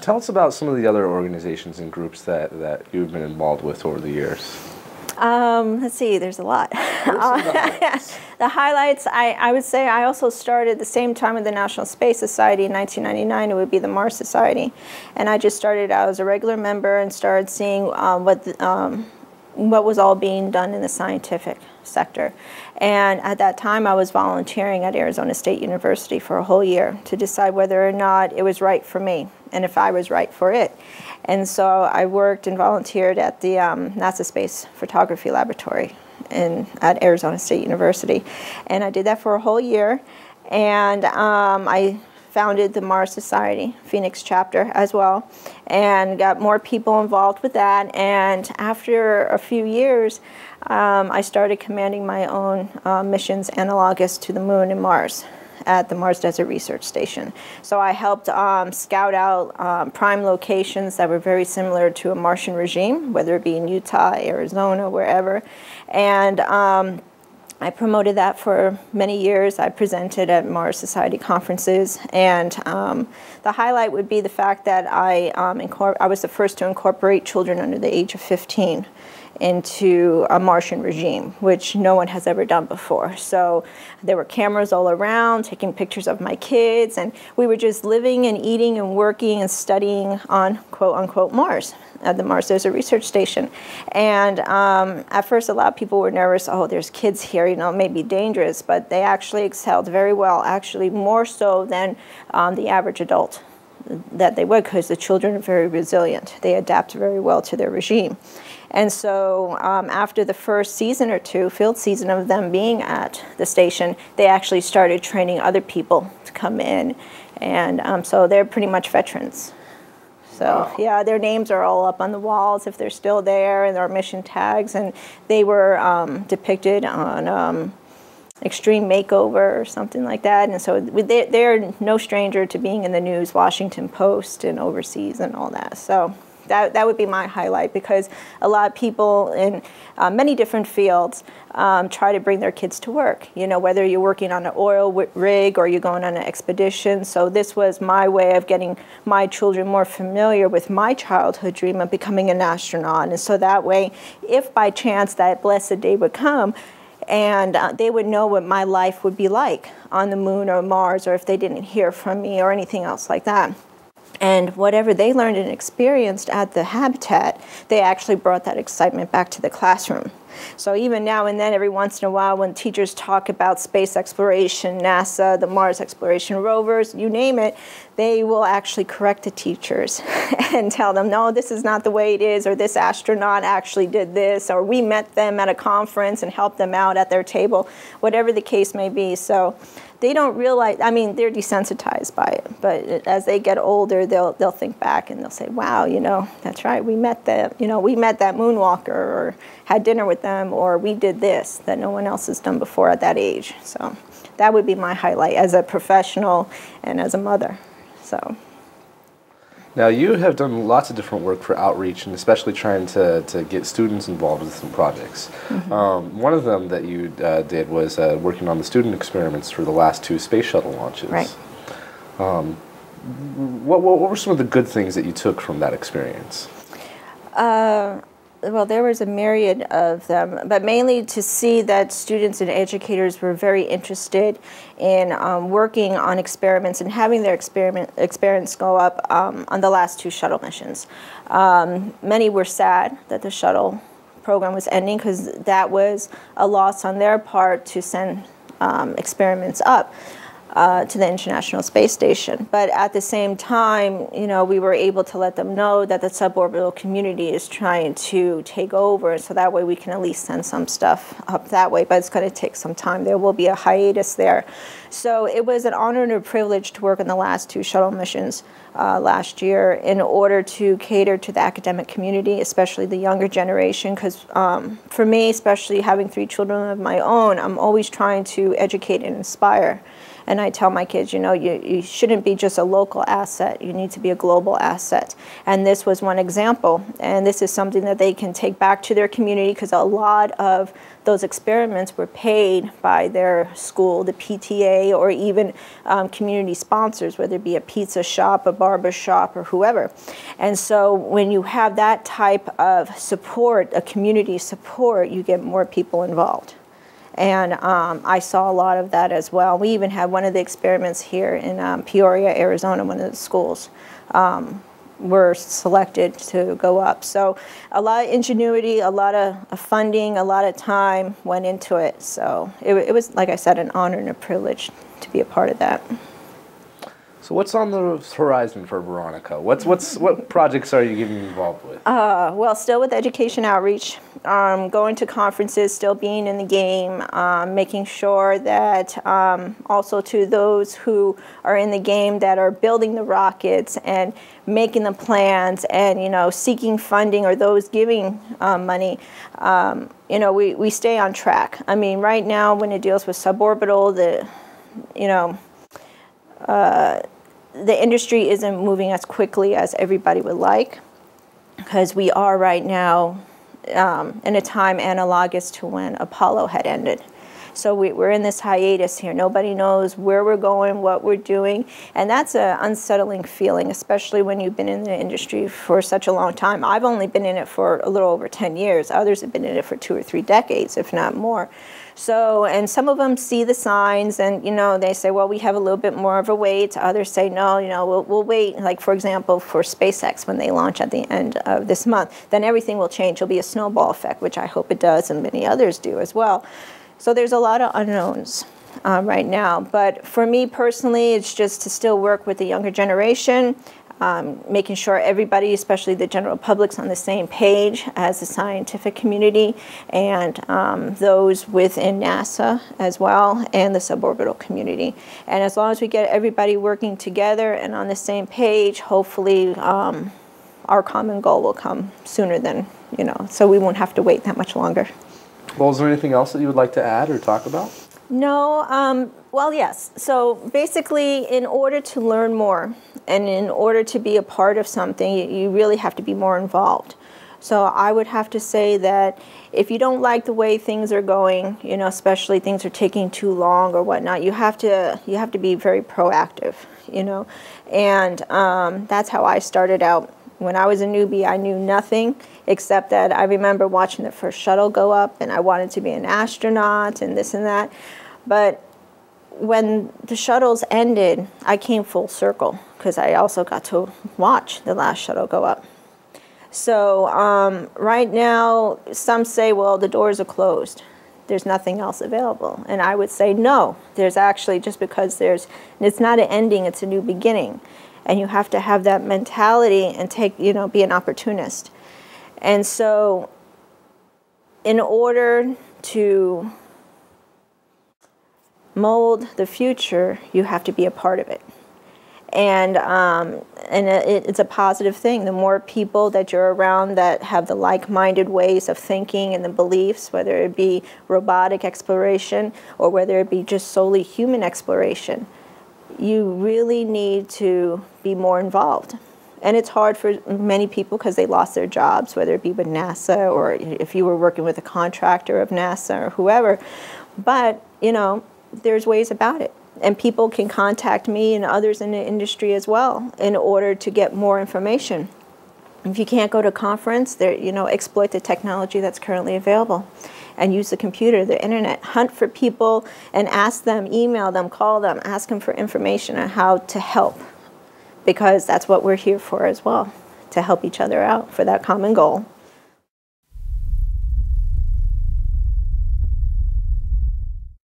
Tell us about some of the other organizations and groups that you've been involved with over the years. Let's see, there's a lot. The highlights, I would say I also started the same time with the National Space Society in 1999. It would be the Mars Society. And I just started out as a regular member and started seeing what was all being done in the scientific sector. And at that time, I was volunteering at Arizona State University for a whole year to decide whether or not it was right for me and if I was right for it. And so I worked and volunteered at the NASA Space Photography Laboratory at Arizona State University. And I did that for a whole year. And I founded the Mars Society, Phoenix chapter as well, and got more people involved with that. And after a few years, I started commanding my own missions analogous to the Moon and Mars at the Mars Desert Research Station. So I helped scout out prime locations that were very similar to a Martian regime, whether it be in Utah, Arizona, wherever. And I promoted that for many years. I presented at Mars Society conferences, and the highlight would be the fact that I was the first to incorporate children under the age of 15 into a Martian regime, which no one has ever done before. So there were cameras all around taking pictures of my kids, and we were just living and eating and working and studying on quote-unquote Mars at the Mars Desert Research Station. And at first a lot of people were nervous, oh, there's kids here, you know, it may be dangerous, but they actually excelled very well, actually more so than the average adult that they would, because the children are very resilient. They adapt very well to their regime. And so after the first season or two, field season of them being at the station, they actually started training other people to come in. And so they're pretty much veterans. So yeah, their names are all up on the walls if they're still there, and their mission tags. And they were depicted on Extreme Makeover or something like that. And so they're no stranger to being in the news, Washington Post and overseas and all that. So that would be my highlight, because a lot of people in many different fields try to bring their kids to work, you know, whether you're working on an oil rig or you're going on an expedition. So this was my way of getting my children more familiar with my childhood dream of becoming an astronaut. And so that way, if by chance that blessed day would come, and they would know what my life would be like on the Moon or Mars, or if they didn't hear from me or anything else like that. And whatever they learned and experienced at the habitat, they actually brought that excitement back to the classroom. So even now and then, every once in a while, when teachers talk about space exploration, NASA, the Mars exploration rovers, you name it, they will actually correct the teachers and tell them, no, this is not the way it is, or this astronaut actually did this, or we met them at a conference and helped them out at their table, whatever the case may be. So they don't realize, I mean, they're desensitized by it, but as they get older, they'll think back and they'll say, wow, you know, that's right, we met them, you know, we met that moonwalker, or had dinner with them, or we did this that no one else has done before at that age. So that would be my highlight as a professional and as a mother. So. Now, you have done lots of different work for outreach, and especially trying to get students involved with some projects. Mm-hmm. One of them that you did was working on the student experiments for the last 2 space shuttle launches. Right. What were some of the good things that you took from that experience? Well, there was a myriad of them, but mainly to see that students and educators were very interested in working on experiments and having their experiments go up on the last 2 shuttle missions. Many were sad that the shuttle program was ending, because that was a loss on their part to send experiments up to the International Space Station. But at the same time, you know, we were able to let them know that the suborbital community is trying to take over, so that way we can at least send some stuff up that way, but it's going to take some time. There will be a hiatus there. So it was an honor and a privilege to work on the last 2 shuttle missions last year in order to cater to the academic community, especially the younger generation, because for me, especially having 3 children of my own, I'm always trying to educate and inspire. And I tell my kids, you know, you shouldn't be just a local asset. You need to be a global asset. And this was one example. And this is something that they can take back to their community, because a lot of those experiments were paid by their school, the PTA, pay, or even community sponsors, whether it be a pizza shop, a barber shop, or whoever. And so when you have that type of support, a community support, you get more people involved. And I saw a lot of that as well. We even had one of the experiments here in Peoria, Arizona, one of the schools. Were selected to go up. So a lot of ingenuity, a lot of funding, a lot of time went into it. So it was, like I said, an honor and a privilege to be a part of that. So what's on the horizon for Veronica? What projects are you getting involved with? Well, still with education outreach, going to conferences, still being in the game, making sure that also to those who are in the game that are building the rockets and making the plans and, seeking funding, or those giving money, we stay on track. I mean, right now when it deals with suborbital, the industry isn't moving as quickly as everybody would like, because we are right now in a time analogous to when Apollo had ended. So we're in this hiatus here. Nobody knows where we're going, what we're doing, and that's an unsettling feeling, especially when you've been in the industry for such a long time. I've only been in it for a little over 10 years. Others have been in it for 2 or 3 decades, if not more. So, and some of them see the signs and, they say, well, we have a little bit more of a wait. Others say, no, we'll wait. Like, for example, for SpaceX, when they launch at the end of this month, then everything will change. It'll be a snowball effect, which I hope it does, and many others do as well. So there's a lot of unknowns right now. But for me personally, it's just to still work with the younger generation, making sure everybody, especially the general public's on the same page as the scientific community, and those within NASA as well, and the suborbital community. And as long as we get everybody working together and on the same page, hopefully our common goal will come sooner than, so we won't have to wait that much longer. Well, is there anything else that you would like to add or talk about? No, well, yes. So basically, in order to learn more and in order to be a part of something, you really have to be more involved. So I would have to say that if you don't like the way things are going, especially things are taking too long or whatnot, you have to be very proactive, and that's how I started out. When I was a newbie, I knew nothing except that I remember watching the first shuttle go up, and I wanted to be an astronaut and this and that. But when the shuttles ended, I came full circle because I also got to watch the last shuttle go up. So right now, some say, well, the doors are closed. There's nothing else available. And I would say, no, there's actually, just because it's not an ending, it's a new beginning. And you have to have that mentality and be an opportunist. And so in order to mold the future, you have to be a part of it. And it's a positive thing. The more people that you're around that have the like-minded ways of thinking and the beliefs, whether it be robotic exploration or whether it be just solely human exploration, you really need to be more involved. And it's hard for many people because they lost their jobs, whether it be with NASA or if you were working with a contractor of NASA or whoever. But, there's ways about it. And people can contact me and others in the industry as well in order to get more information. If you can't go to a conference, exploit the technology that's currently available and use the computer, the internet. Hunt for people and ask them, email them, call them, ask them for information on how to help, because that's what we're here for as well, to help each other out for that common goal.